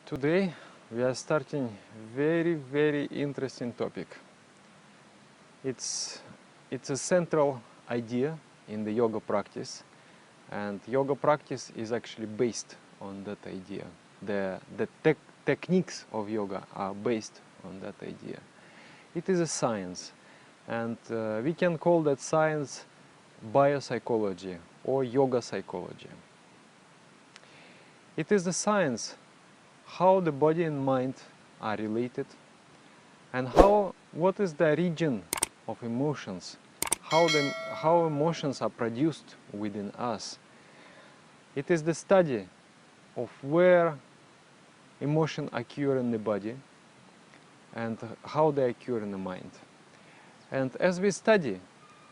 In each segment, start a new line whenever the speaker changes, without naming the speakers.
Today we are starting very interesting topic. It's a central idea in the yoga practice, and yoga practice is actually based on that idea. The techniques of yoga are based on that idea. It is a science, and we can call that science biopsychology or yoga psychology. It is the science how the body and mind are related, and what is the origin of emotions, how emotions are produced within us. It is the study of where emotions occur in the body and how they occur in the mind. And as we study,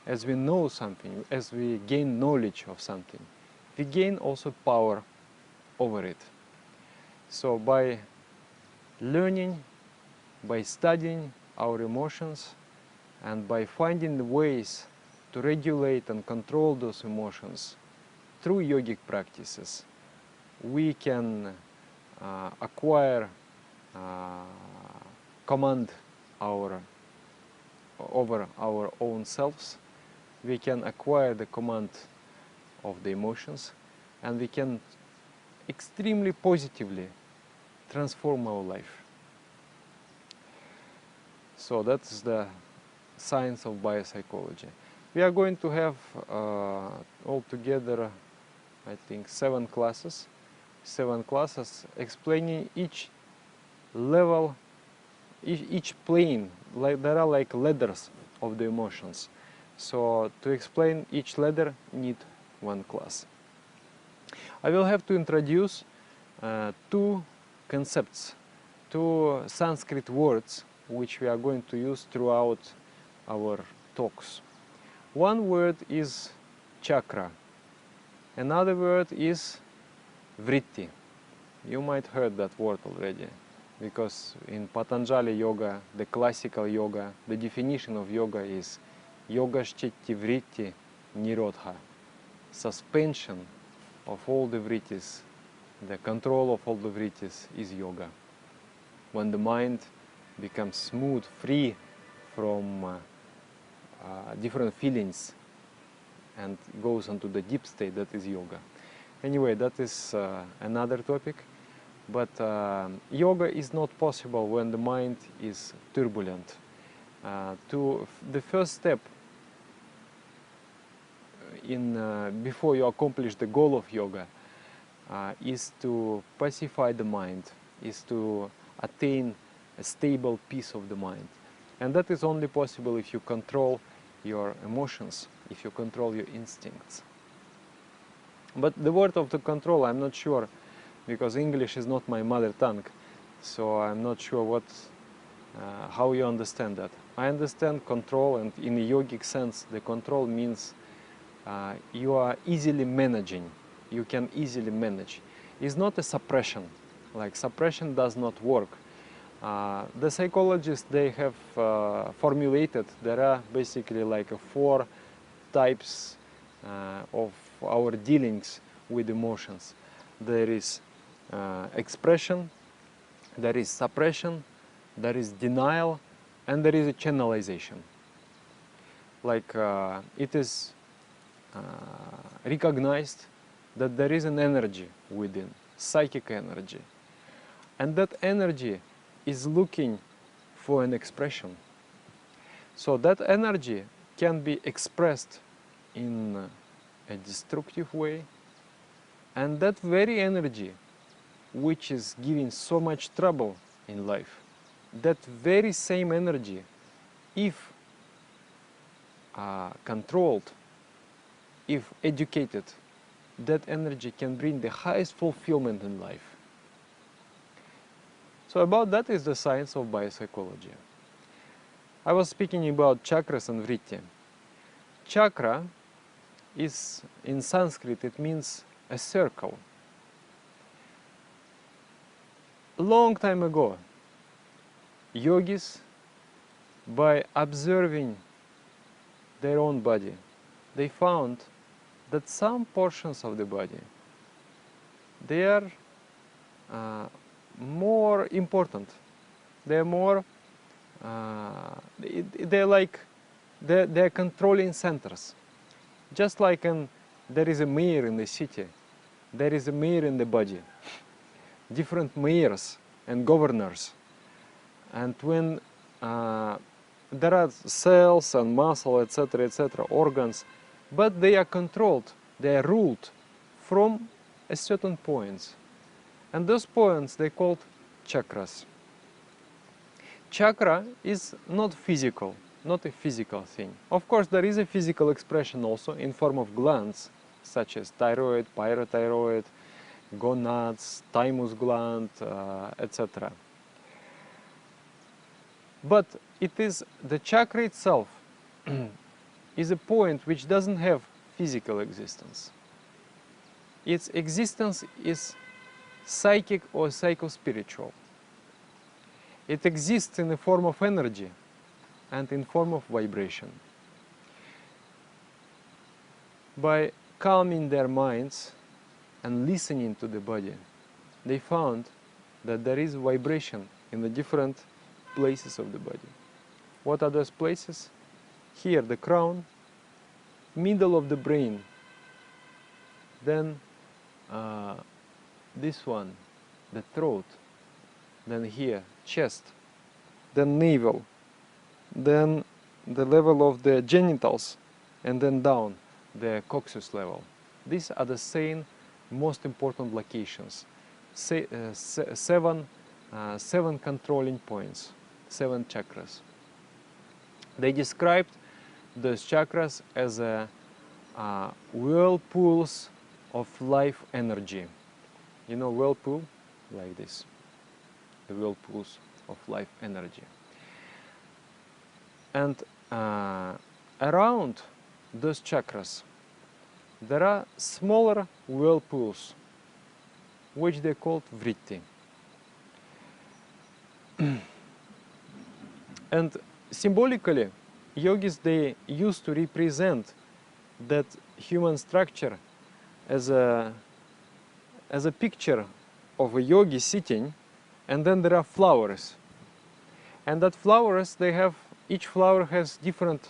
as we know something, as we gain knowledge of something, we gain also power over it. So by learning, by studying our emotions, and by finding the ways to regulate and control those emotions through yogic practices, we can acquire command over our own selves. We can acquire the command of the emotions, and we can extremely positively transform our life. So that's the science of biopsychology. We are going to have altogether, I think, 7 classes explaining each level, each plane. There are like ladders of the emotions. So to explain each ladder, need 1 class. I will have to introduce 2 concepts, 2 Sanskrit words which we are going to use throughout our talks. One word is chakra, another word is Vritii. You might heard that word already, because in Patanjali yoga, the classical yoga, the definition of yoga is yogaschitti vritti nirodha, suspension of all the vrittis, the control of all the vrittis is yoga. When the mind becomes smooth, free from different feelings and goes into the deep state, that is yoga. Anyway, that is another topic. But yoga is not possible when the mind is turbulent. The first step before you accomplish the goal of yoga is to pacify the mind, is to attain a stable peace of the mind. And that is only possible if you control your emotions, if you control your instincts. But the word of the control, I'm not sure, because English is not my mother tongue, so I'm not sure how you understand that. I understand control, and in a yogic sense, the control means you are easily managing. You can easily manage. It's not a suppression. Like suppression does not work. The psychologists, they have formulated, there are basically like 4 types of our dealings with emotions. There is expression, there is suppression, there is denial, and there is a channelization. Like it is recognized that there is an energy within, psychic energy, and that energy is looking for an expression. So that energy can be expressed in a destructive way, and that very energy which is giving so much trouble in life, that very same energy, if controlled, if educated, that energy can bring the highest fulfillment in life. So about that is the science of biopsychology. I was speaking about chakras and vritti. Chakra is, in Sanskrit, it means a circle. A long time ago, yogis, by observing their own body, they found that some portions of the body, they are more important. They're more, they're controlling centers. Just like there is a mayor in the city, there is a mayor in the body. Different mayors and governors. And when there are cells and muscle, etc., organs, but they are controlled, they are ruled from a certain points. And those points they called chakras. Chakra is not physical, not a physical thing. Of course, there is a physical expression also in form of glands, such as thyroid, parathyroid, gonads, thymus gland, etc. But it is the chakra itself is a point which doesn't have physical existence. Its existence is psychic or psycho-spiritual. It exists in the form of energy and in form of vibration. By calming their minds and listening to the body, they found that there is vibration in the different places of the body. What are those places? Here, the crown, middle of the brain, then this one, the throat, then here, chest, then navel, then the level of the genitals, and then down, the coccyx level. These are the same most important locations. Seven controlling points, 7 chakras. They described those chakras as whirlpools of life energy. You know whirlpool? Like this. The whirlpools of life energy. And around those chakras, there are smaller whirlpools, which they called Vritii. And symbolically, yogis, they used to represent that human structure as a picture of a yogi sitting, and then there are flowers. And that flowers, they have, each flower has different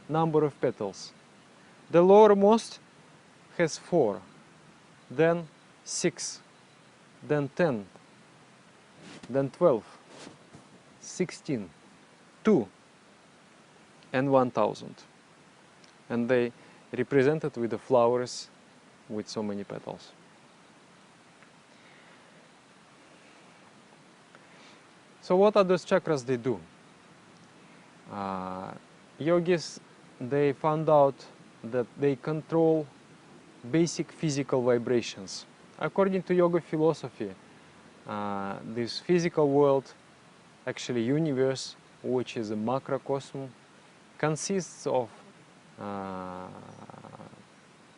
number of petals. The lowermost has 4, then 6, then 10, then 12, 16, 2, and 1000. And they represented with the flowers with so many petals. So what are those chakras they do? Yogis, they found out that they control basic physical vibrations. According to yoga philosophy, this physical world, actually universe, which is a macrocosm, consists of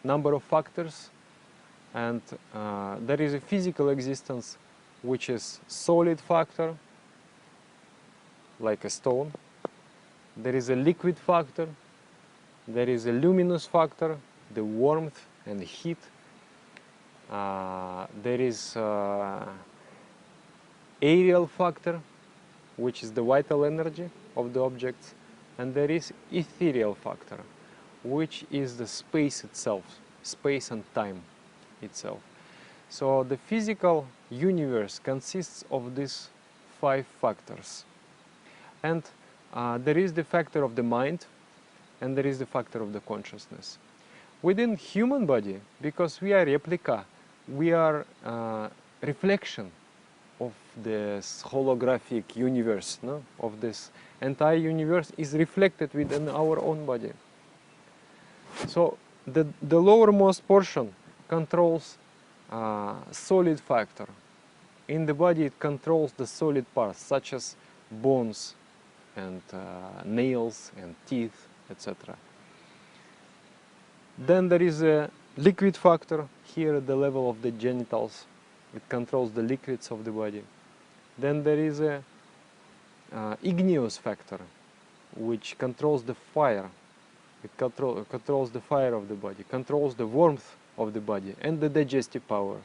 number of factors, and there is a physical existence which is solid factor, like a stone. There is a liquid factor, there is a luminous factor, the warmth and the heat. There is aerial factor, which is the vital energy of the objects, and there is ethereal factor, which is the space itself, space and time itself. So the physical universe consists of these 5 factors. And there is the factor of the mind, and there is the factor of the consciousness. Within human body, because we are replica, we are reflection of this holographic universe, no? Of this entire universe is reflected within our own body. So the lowermost portion controls solid factor. In the body it controls the solid parts, such as bones and nails and teeth, etc. Then there is a liquid factor here at the level of the genitals. It controls the liquids of the body. Then there is a igneous factor, which controls the fire. It controls the fire of the body, controls the warmth of the body and the digestive power.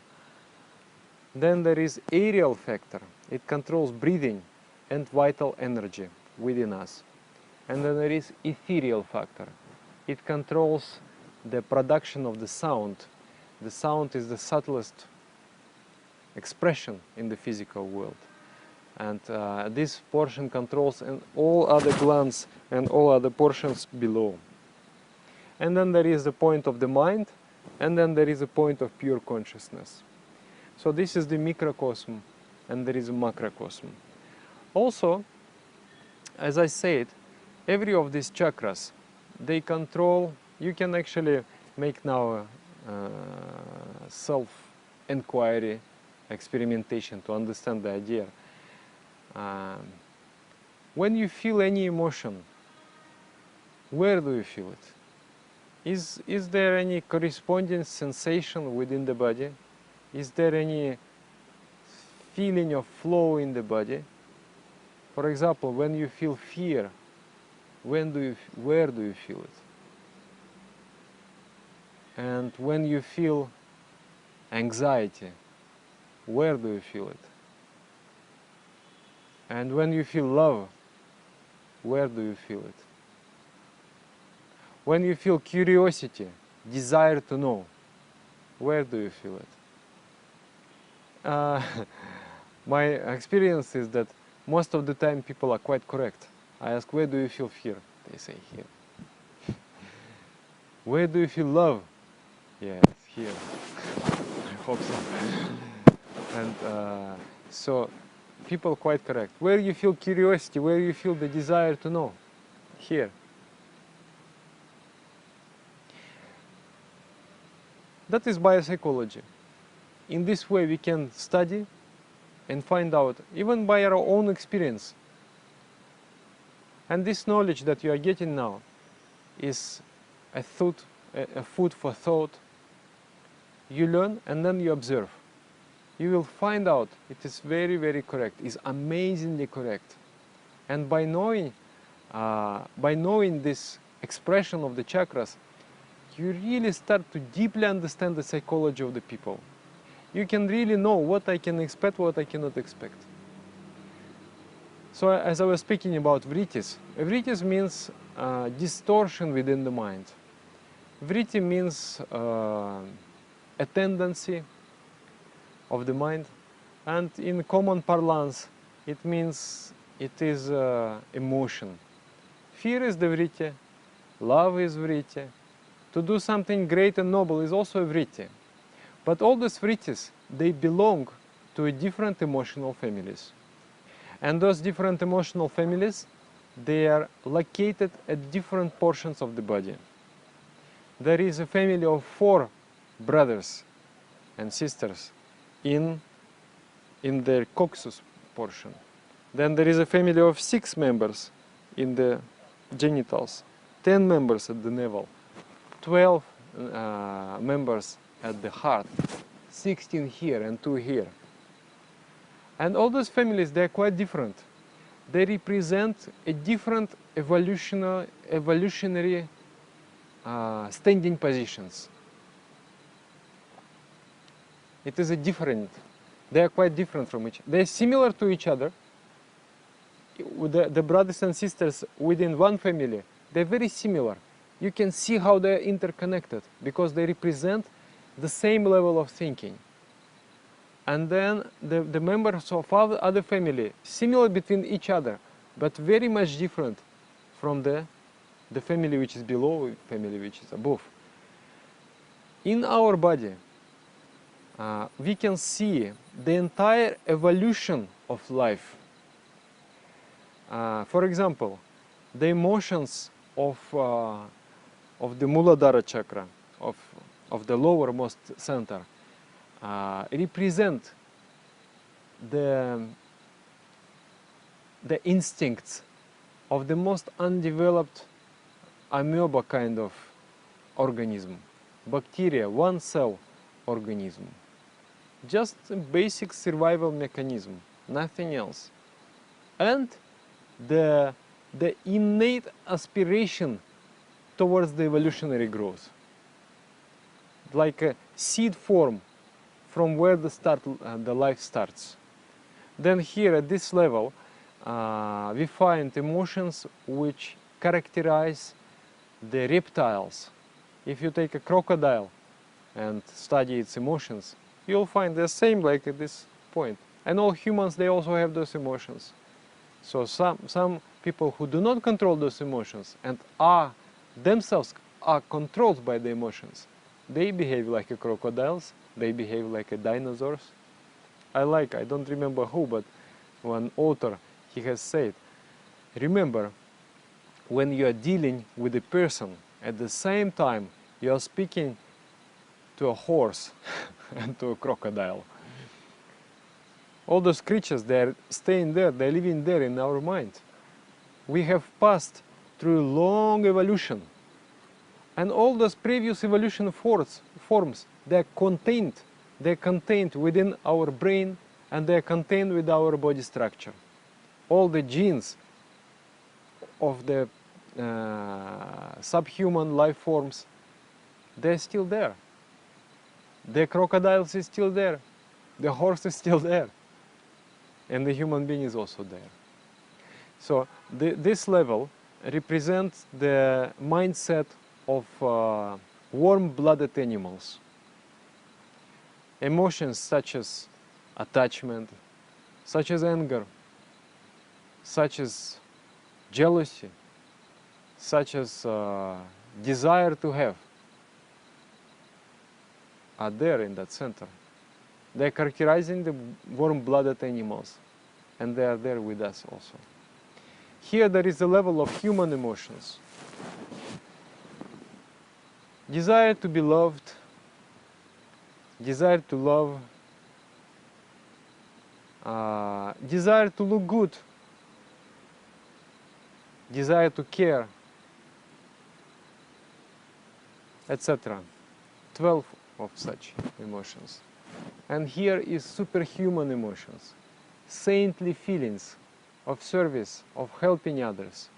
Then there is aerial factor, it controls breathing and vital energy within us. And then there is ethereal factor. It controls the production of the sound. The sound is the subtlest expression in the physical world. And this portion controls all other glands and all other portions below. And then there is the point of the mind, and then there is a point of pure consciousness. So this is the microcosm, and there is a macrocosm. Also, as I said, every of these chakras, they control, you can actually make now self-inquiry experimentation to understand the idea. When you feel any emotion, where do you feel it? Is there any corresponding sensation within the body? Is there any feeling of flow in the body? For example, when you feel fear, where do you feel it? And when you feel anxiety, where do you feel it? And when you feel love, where do you feel it? When you feel curiosity, desire to know, where do you feel it? My experience is that most of the time people are quite correct. I ask, where do you feel fear? They say here. Where do you feel love? Yes, here. I hope so. And so people are quite correct. Where you feel curiosity, where you feel the desire to know? Here. That is biopsychology. In this way we can study and find out, even by our own experience. And this knowledge that you are getting now is a food for thought. You learn and then you observe. You will find out it is very, very correct, is amazingly correct. And by knowing this expression of the chakras, you really start to deeply understand the psychology of the people. You can really know what I can expect, what I cannot expect. So as I was speaking about Vrittis, Vrittis means distortion within the mind. Vritti means a tendency of the mind, and in common parlance it means it is emotion. Fear is the Vritti, love is Vritti, to do something great and noble is also a Vritti. But all these Vrittis, they belong to different emotional families. And those different emotional families, they are located at different portions of the body. There is a family of 4 brothers and sisters in their coccyx portion. Then there is a family of 6 members in the genitals, 10 members at the navel, 12 members at the heart, 16 here and 2 here. And all those families, they are quite different. They represent a different evolutionary standing positions. It is a different. They are quite different from each other. They are similar to each other. The brothers and sisters within one family, they are very similar. You can see how they are interconnected because they represent the same level of thinking. And then the members of other family, similar between each other, but very much different from the family which is below, family which is above. In our body, we can see the entire evolution of life. For example, the emotions of the Muladhara chakra, of the lowermost center, represent the instincts of the most undeveloped amoeba kind of organism, bacteria, one-cell organism. Just a basic survival mechanism, nothing else. And the innate aspiration towards the evolutionary growth, like a seed form from where the life starts. Then here at this level, we find emotions which characterize the reptiles. If you take a crocodile and study its emotions, you'll find the same like at this point. And all humans, they also have those emotions. So some people who do not control those emotions and themselves are controlled by the emotions, they behave like a crocodiles, they behave like a dinosaurs. I don't remember who, but one author, he has said, remember, when you are dealing with a person, at the same time you are speaking to a horse and to a crocodile. All those creatures, they're staying there, they're living there in our mind. We have passed through a long evolution. And all those previous evolution forms, they're contained within our brain and they're contained with our body structure. All the genes of the subhuman life forms, they're still there. The crocodiles is still there. The horse is still there. And the human being is also there. So this level represents the mindset of warm-blooded animals. Emotions such as attachment, such as anger, such as jealousy, such as desire to have, are there in that center. They're characterizing the warm-blooded animals, and they are there with us also. Here there is a level of human emotions. Desire to be loved, desire to love, desire to look good, desire to care, etc. 12 of such emotions. And here is superhuman emotions, saintly feelings of service, of helping others.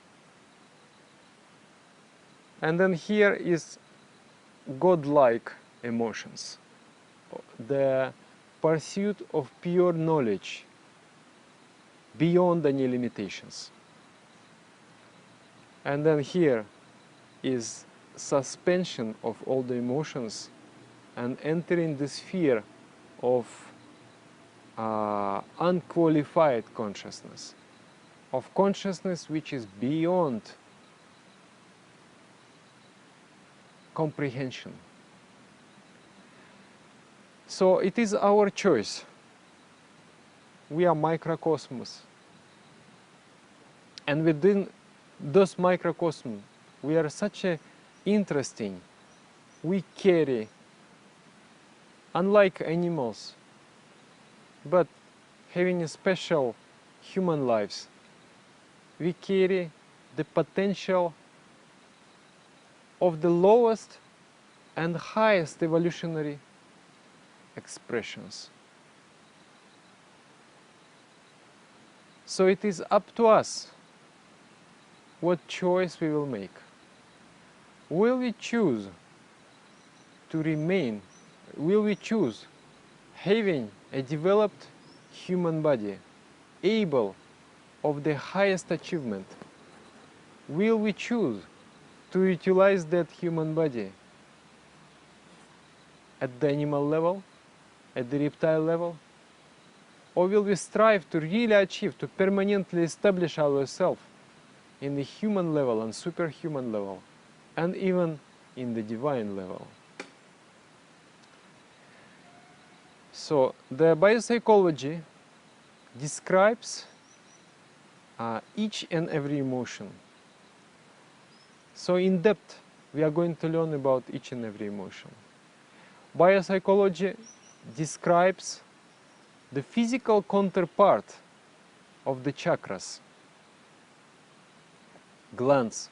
And then here is godlike emotions, the pursuit of pure knowledge beyond any limitations. And then here is suspension of all the emotions and entering the sphere of unqualified consciousness, of consciousness which is beyond comprehension. So it is our choice. We are microcosmos. And within those microcosms, we are such a interesting. We carry, unlike animals, but having a special human lives, we carry the potential of the lowest and highest evolutionary expressions. So it is up to us what choice we will make. Will we choose to remain, will we choose having a developed human body, able of the highest achievement? Will we choose to utilize that human body at the animal level, at the reptile level? Or will we strive to really achieve, to permanently establish ourselves in the human level and superhuman level, and even in the divine level? So the biopsychology describes each and every emotion. So in depth, we are going to learn about each and every emotion. Biopsychology describes the physical counterpart of the chakras, glands,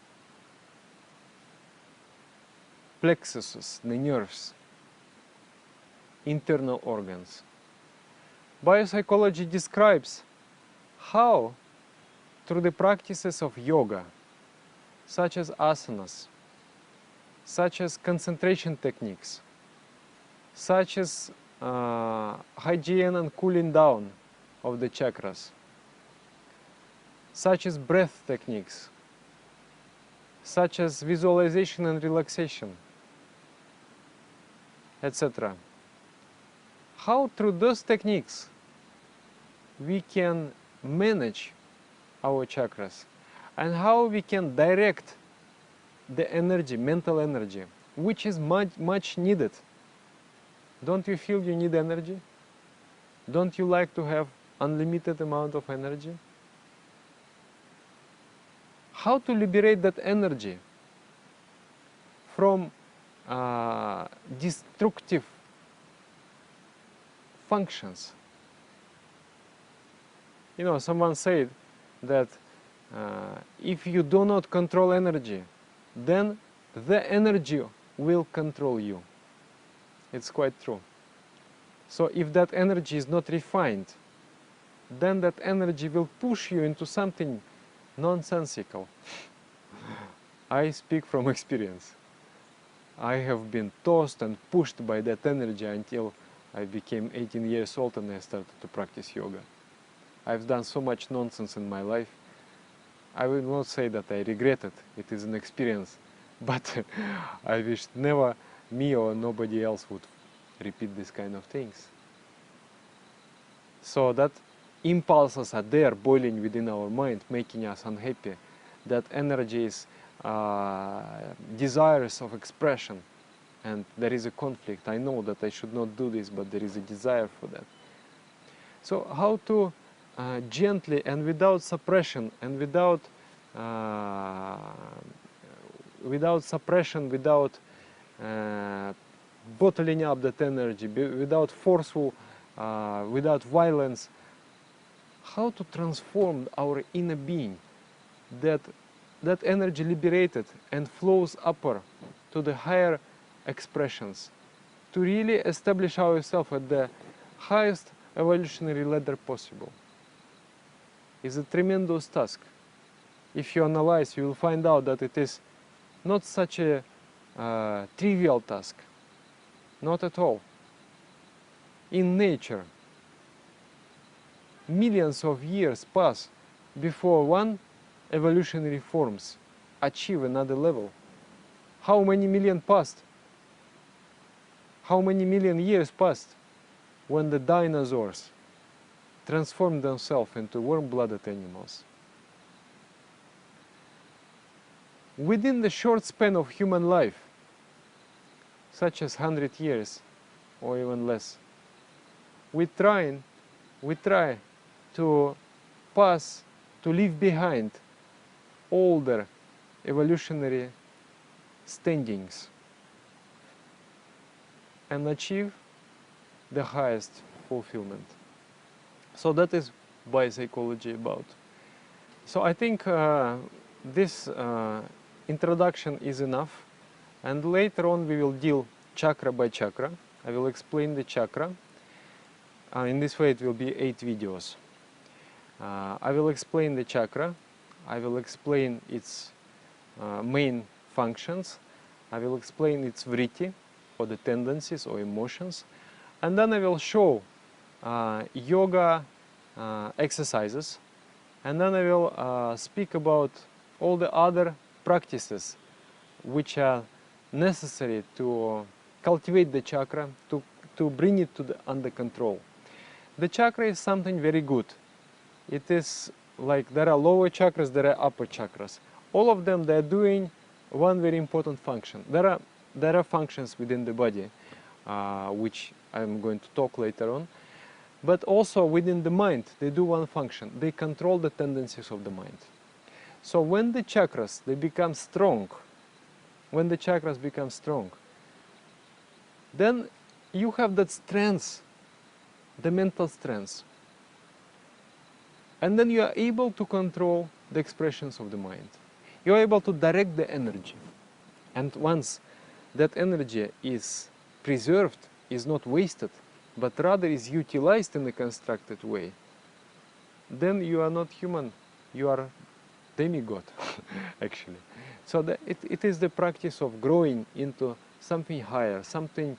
plexuses, the nerves, internal organs. Biopsychology describes how, through the practices of yoga, such as asanas, such as concentration techniques, such as hygiene and cooling down, of the chakras, such as breath techniques, such as visualization and relaxation, etc. How through those techniques we can manage our chakras, and how we can direct the energy, mental energy, which is much needed. Don't you feel you need energy? Don't you like to have unlimited amount of energy? How to liberate that energy from destructive functions? You know, someone said that if you do not control energy, then the energy will control you. It's quite true. So if that energy is not refined, then that energy will push you into something nonsensical. I speak from experience. I have been tossed and pushed by that energy until I became 18 years old and I started to practice yoga. I've done so much nonsense in my life. I will not say that I regret it. It is an experience. But I wish never me or nobody else would repeat this kind of things. So that impulses are there boiling within our mind, making us unhappy. That energy is desires of expression, and there is a conflict. I know that I should not do this, but there is a desire for that. So how to gently and without suppression and without bottling up that energy, without forceful, without violence, how to transform our inner being, that energy liberated and flows upward to the higher expressions, to really establish ourselves at the highest evolutionary ladder possible, is a tremendous task. If you analyze, you will find out that it is not such a trivial task, not at all. In nature, millions of years pass before one evolutionary forms achieve another level. How many million passed? How many million years passed when the dinosaurs transformed themselves into warm-blooded animals? Within the short span of human life, such as 100 years or even less, we try to leave behind older evolutionary standings and achieve the highest fulfillment. So that is biopsychology about. So I think this introduction is enough, and later on we will deal chakra by chakra. I will explain the chakra. In this way it will be 8 videos. I will explain the chakra. I will explain its main functions. I will explain its vritti, or the tendencies or emotions. And then I will show yoga exercises. And then I will speak about all the other practices which are necessary to cultivate the chakra, to bring it under control. The chakra is something very good. It is like there are lower chakras, there are upper chakras. All of them, they are doing one very important function. There are functions within the body, which I'm going to talk later on. But also within the mind, they do one function. They control the tendencies of the mind. So when the chakras, they become strong, when the chakras become strong, then you have that strength, the mental strength. And then you are able to control the expressions of the mind. You are able to direct the energy. And once that energy is preserved, is not wasted, but rather is utilized in a constructed way, then you are not human, you are demigod, actually. So it is the practice of growing into something higher, something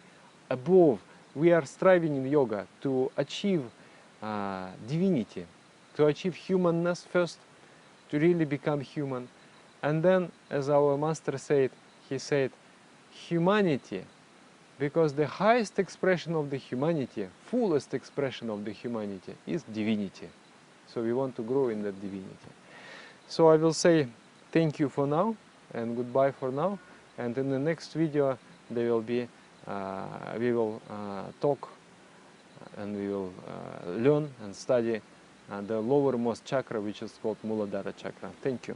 above. We are striving in yoga to achieve divinity, to achieve humanness first, to really become human. And then, as our master said, he said, humanity, because the highest expression of the humanity, fullest expression of the humanity is divinity. So we want to grow in that divinity. So I will say thank you for now and goodbye for now. And in the next video there will be, we will talk and we will learn and study the lowermost chakra, which is called Muladhara chakra. Thank you.